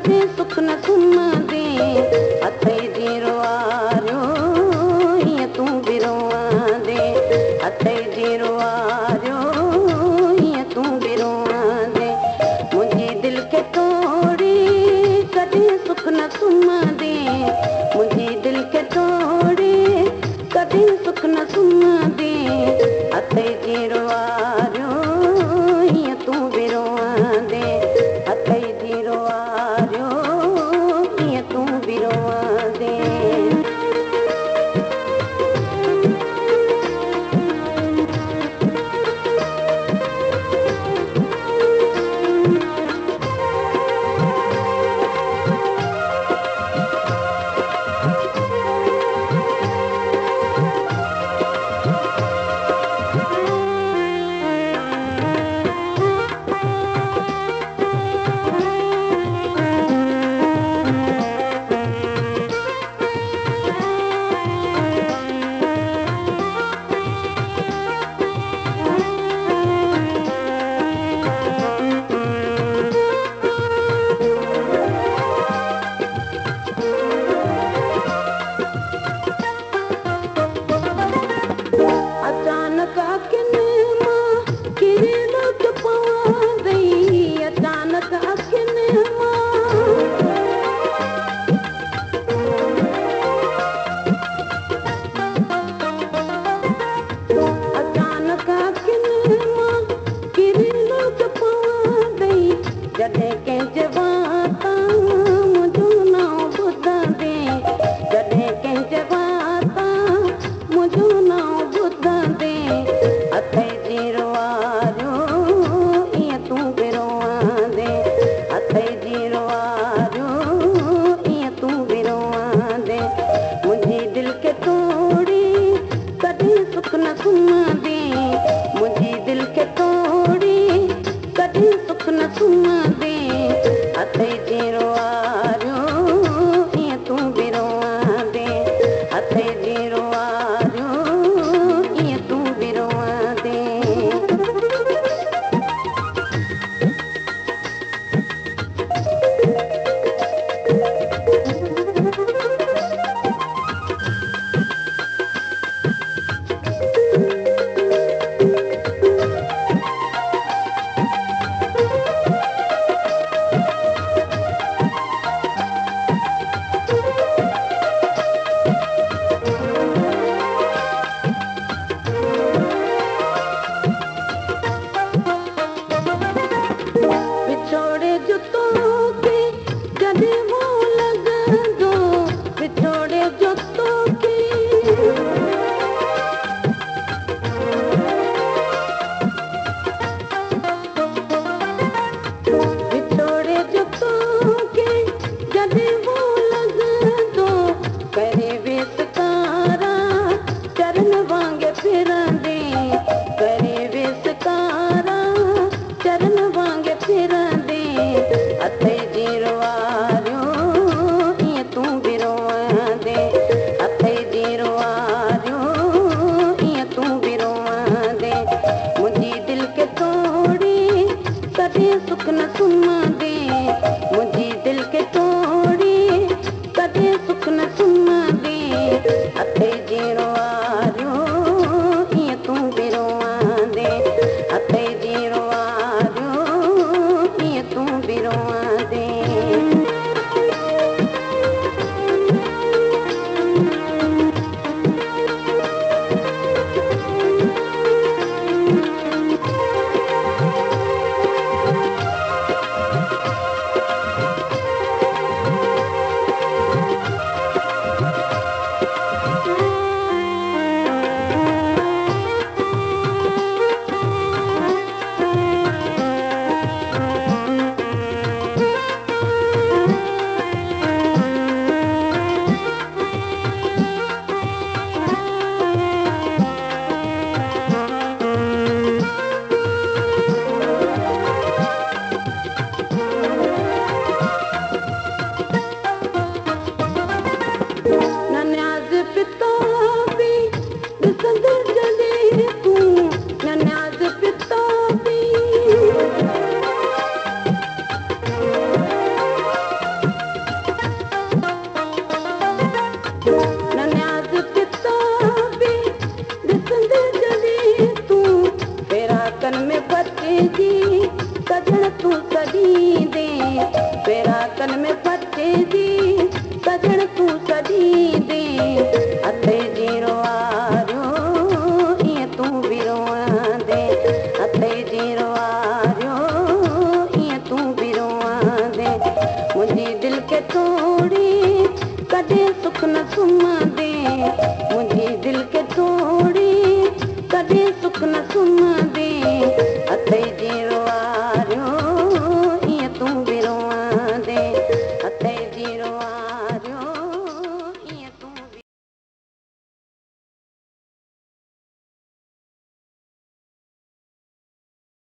कॾहिं सुख न सुम्हंदे अथई जीरो वारियो हीअं तूं बि रोवंदे अथई जीरो वारियो हीअं तूं बि रोवंदे मुंहिंजी दिलि खे तोड़ी कॾहिं सुख न सुम्हंदे मुंहिंजी दिलि खे तोड़ी कॾहिं सुख न सुम्हंदे अथई जीरो वारियो हीअं तूं बि रोवंदे अथई जीरो वारियो हीअं तूं बि रोवंदे अचानक अखियुनि मां किरी लुट पवंदई अचानक अखियुनि मां अचानक अखियुनि मां किरी लुट पवंदई जॾहिं कंहिंजे वातां मुंहिंजो नाम ॿुधंदे जॾहिं कंहिंजे वातां मुंहिंजो नाम ॿुधंदे अथई जीरो वारियो ईअं तूं बि रोवंदे अथई जीरो वारियो ईअं तूं बि रोवंदे मुंहिंजी दिलि खे तोड़ी कॾहिं सुख न सुम्हंदे मुंहिंजी दिलि खे तोड़ी कॾहिं सुख न सुम्हंदे अथई जीरो वारियो ईअं तूं बि रोवंदे अथई जीरो वारियो ईअं तूं बि रोवंदे बिछोड़े जो तोखे जॾहिं मोह लॻंदो बिछोड़े जो तोखे बिछोड़े जो तोखे जॾहिं मोह लॻंदो करे वेसकारा चरण वांगे फिरंदे करे वेसकारा चरण वांगे फिरंदे अथई जीरो वारियो ईअं तूं बि रोवंदे अथई जीरो वारियो ईअं तूं बि रोवंदे मुंहिंजी दिलि खे तोड़ी कॾहिं सुख न सुम्हंदे मुंहिंजी दिलि खे तोड़ी कॾहिं सुख न सुम्हंदे अथई जीरो वारियो ईअं तूं बि रोवंदे अथई जीरो वारियो ईअं तूं बि रोवंदे तूं सॼी दे पेरा कन में पटे जी सजण तूं सॼी दे अते जी रोआरियो ईअं तूं बि रोआंदे अते जी रोआरियो ईअं तूं बि रोआंदे मुंहिंजी दिलि खे तोड़ी कॾहिं सुख न सुम्हंदे मुंहिंजी दिलि खे तोड़ी कॾहिं सुख न सुम्हंदे